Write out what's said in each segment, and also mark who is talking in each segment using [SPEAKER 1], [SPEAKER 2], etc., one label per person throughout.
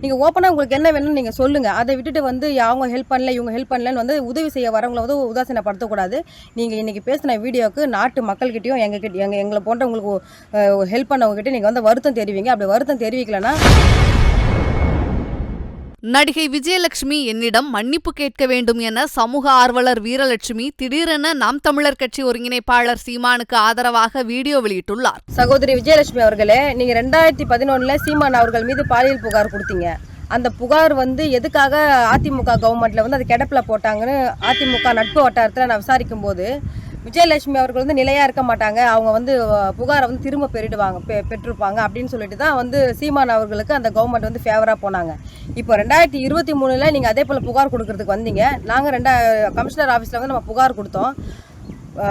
[SPEAKER 1] நீங்கள் ஓப்பனாக உங்களுக்கு என்ன வேணும்னு நீங்கள் சொல்லுங்கள். அதை விட்டுட்டு வந்து அவங்க ஹெல்ப் பண்ணல, இவங்க ஹெல்ப் பண்ணலன்னு வந்து உதவி செய்ய வரவங்களை வந்து உதாசீனப்படுத்தக்கூடாது. நீங்கள் இன்றைக்கி பேசின வீடியோவுக்கு நாட்டு மக்கள்கிட்டையும் எங்களை போன்றவங்களுக்கு ஹெல்ப் பண்ணவங்ககிட்ட நீங்கள் வந்து வருத்தம் தெரிவிங்க. அப்படி வருத்தம் தெரிவிக்கலைன்னா
[SPEAKER 2] நடிகை விஜயலட்சுமி என்னிடம் மன்னிப்பு கேட்க வேண்டும் என சமூக ஆர்வலர் வீரலட்சுமி திடீரென நாம் தமிழர் கட்சி ஒருங்கிணைப்பாளர் சீமானுக்கு ஆதரவாக வீடியோ வெளியிட்டுள்ளார்.
[SPEAKER 1] சகோதரி விஜயலட்சுமி அவர்களே, நீங்க 2011 சீமான் அவர்கள் மீது பாலியல் புகார் கொடுத்தீங்க. அந்த புகார் வந்து எதுக்காக அதிமுக கவர்மெண்ட்ல வந்து அது கிடப்பில போட்டாங்கன்னு அதிமுக நட்பு வட்டாரத்தில் நான் விசாரிக்கும் போது விஜயலட்சுமி அவர்கள் வந்து நிலையாக இருக்க மாட்டாங்க, அவங்க வந்து புகாரை வந்து திரும்ப பெற்றிருப்பாங்க அப்படின்னு சொல்லிட்டு தான் வந்து சீமான் அவர்களுக்கு அந்த கவர்மெண்ட் வந்து ஃபேவராக போனாங்க. இப்போ 2023 நீங்கள் அதே போல் புகார் கொடுக்கறதுக்கு வந்தீங்க. நாங்கள் கமிஷனர் ஆஃபீஸில் வந்து நம்ம புகார் கொடுத்தோம்.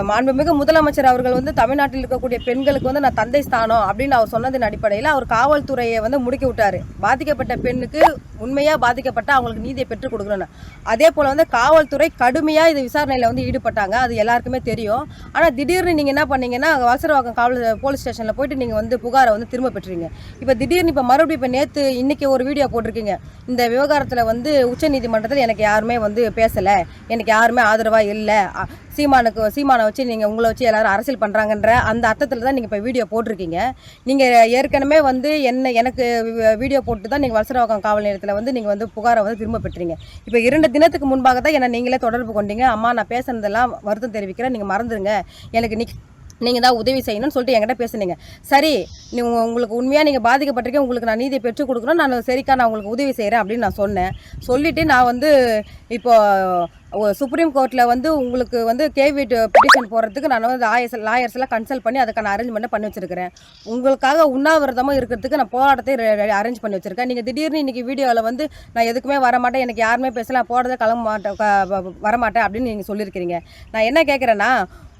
[SPEAKER 1] மாண்புமிகு முதலமைச்சர் அவர்கள் வந்து தமிழ்நாட்டில் இருக்கக்கூடிய பெண்களுக்கு வந்து நான் தந்தை ஸ்தானம் அப்படின்னு அவர் சொன்னதின் அடிப்படையில் அவர் காவல்துறையை வந்து முடுக்கி விட்டார். பாதிக்கப்பட்ட பெண்ணுக்கு உண்மையாக பாதிக்கப்பட்ட அவங்களுக்கு நீதியை பெற்றுக் கொடுக்கணும்னு. அதே போல் வந்து காவல்துறை கடுமையாக இது விசாரணையில் வந்து ஈடுபட்டாங்க, அது எல்லாருக்குமே தெரியும். ஆனால் திடீர்னு நீங்கள் என்ன பண்ணீங்கன்னா வலசரவாக்கம் போலீஸ் ஸ்டேஷனில் போயிட்டு நீங்கள் வந்து புகாரை வந்து திரும்ப பெற்றீங்க. இப்போ திடீர்னு இப்போ மறுபடியும் இப்போ நேற்று இன்றைக்கி ஒரு வீடியோ போட்டிருக்கீங்க. இந்த விவகாரத்தில் வந்து உச்சநீதிமன்றத்தில் எனக்கு யாருமே வந்து பேசலை, எனக்கு யாருமே ஆதரவாக இல்லை, சீமானை வச்சு நீங்கள் உங்களை வச்சு எல்லாரும் அரசியல் பண்ணுறாங்கன்ற அந்த அர்த்தத்தில் தான் நீங்கள் இப்போ வீடியோ போட்டிருக்கீங்க. நீங்கள் ஏற்கனவே வந்து எனக்கு வீடியோ போட்டு தான் நீங்கள் வலசரவாக்கம் காவல் நிலையத்தில் வந்து நீங்கள் வந்து புகாரை வந்து திரும்ப பெற்றீங்க. இப்போ 2 தினத்துக்கு முன்பாக தான் என்னை நீங்களே தொடர்பு கொண்டீங்க. அம்மா, நான் பேசுனதெல்லாம் வருத்தம் தெரிவிக்கிறேன், நீங்கள் மறந்துடுங்க, எனக்கு நீங்கள் தான் உதவி செய்யணும்னு சொல்லிட்டு என்கிட்ட பேசுனீங்க. சரி, உங்களுக்கு உண்மையாக நீங்கள் பாதிக்கப்பட்டிருக்கேன், உங்களுக்கு நான் நீதியை பெற்றுக் கொடுக்கணும், நான் சரிக்கா நான் உங்களுக்கு உதவி செய்கிறேன் அப்படின்னு நான் சொன்னேன். சொல்லிவிட்டு நான் வந்து இப்போ சுப்ரீம் கோர்ட்டில் வந்து உங்களுக்கு வந்து கேவிட் பெட்டிஷன் போடுறதுக்கு நான் வந்து லாயர்ஸ் எல்லாம் கன்சல்ட் பண்ணி அதுக்கான அரேஞ்ச்மெண்ட்டை பண்ணி வச்சுருக்கிறேன். உங்களுக்காக உண்ணாவிரதமாக இருக்கிறதுக்கு நான் போராட்டத்தை அரேஞ்ச் பண்ணி வச்சுருக்கேன். நீங்கள் திடீர்னு இன்றைக்கி வீடியோவில் வந்து நான் எதுக்குமே வரமாட்டேன், எனக்கு யாருமே பேசலாம், போடுறதை வரமாட்டேன் அப்படின்னு நீங்கள் சொல்லியிருக்கிறீங்க. நான் என்ன கேட்குறேன்னா,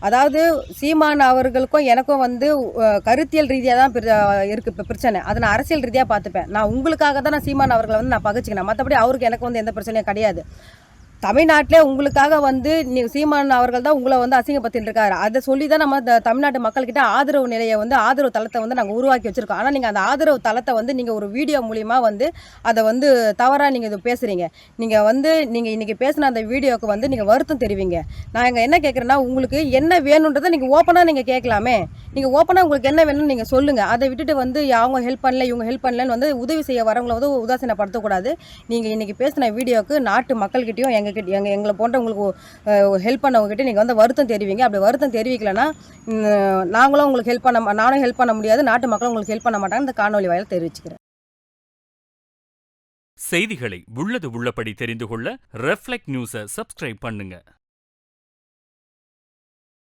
[SPEAKER 1] அதாவது சீமான் அவர்களுக்கும் எனக்கும் வந்து கருத்தியல் ரீதியாக தான் இருக்குது இப்போ பிரச்சனை. அதை நான் அரசியல் ரீதியாக பார்த்துப்பேன். நான் உங்களுக்காக தான் நான் சீமான் அவர்களை வந்து நான் பகிச்சிக்கினேன், மற்றபடி அவருக்கு எனக்கு வந்து எந்த பிரச்சனையும் கிடையாது. தமிழ்நாட்டிலே உங்களுக்காக வந்து சீமான் அவர்கள் தான் உங்களை வந்து அசிங்கப்படுத்திட்டு இருக்காரு. அதை சொல்லி தான் நம்ம தமிழ்நாட்டு மக்கள்கிட்ட ஆதரவு நிலையை வந்து ஆதரவு தளத்தை வந்து நாங்கள் உருவாக்கி வச்சுருக்கோம். ஆனால் நீங்கள் அந்த ஆதரவு தளத்தை வந்து நீங்கள் ஒரு வீடியோ மூலிமா வந்து அதை வந்து தவறாக நீங்கள் இது பேசுகிறீங்க. நீங்கள் இன்றைக்கி பேசின அந்த வீடியோவுக்கு வந்து நீங்கள் வருத்தம் தெரிவிங்க. நான் இங்கே என்ன கேட்குறேன்னா, உங்களுக்கு என்ன வேணுன்றதை நீங்கள் ஓப்பனாக நீங்கள் கேட்கலாமே. நீங்கள் ஓப்பனாக உங்களுக்கு என்ன வேணும்னு நீங்கள் சொல்லுங்கள். அதை விட்டுட்டு வந்து அவங்க ஹெல்ப் பண்ணல, இவங்க ஹெல்ப் பண்ணலன்னு வந்து உதவி செய்ய வரவங்களை வந்து உதாசீனப்படுத்தக்கூடாது. நீங்கள் இன்றைக்கி பேசின வீடியோவுக்கு நாட்டு மக்கள்கிட்டையும் எங்களை போன்றவங்களுக்கு ஹெல்ப் பண்ணவங்ககிட்ட நீங்கள் வந்து வருத்தம் தெரிவிங்க. அப்படி வருத்தம் தெரிவிக்கலைன்னா நானும் ஹெல்ப் பண்ண முடியாது, நாட்டு மக்களும் உங்களுக்கு ஹெல்ப் பண்ண மாட்டாங்க. இந்த காணொலி வாயிலாக தெரிவிச்சுக்கிறேன்.
[SPEAKER 3] செய்திகளை உள்ளது உள்ளபடி தெரிந்து கொள்ள ரெஃப்ளெக்ட் நியூஸை சப்ஸ்கிரைப் பண்ணுங்க.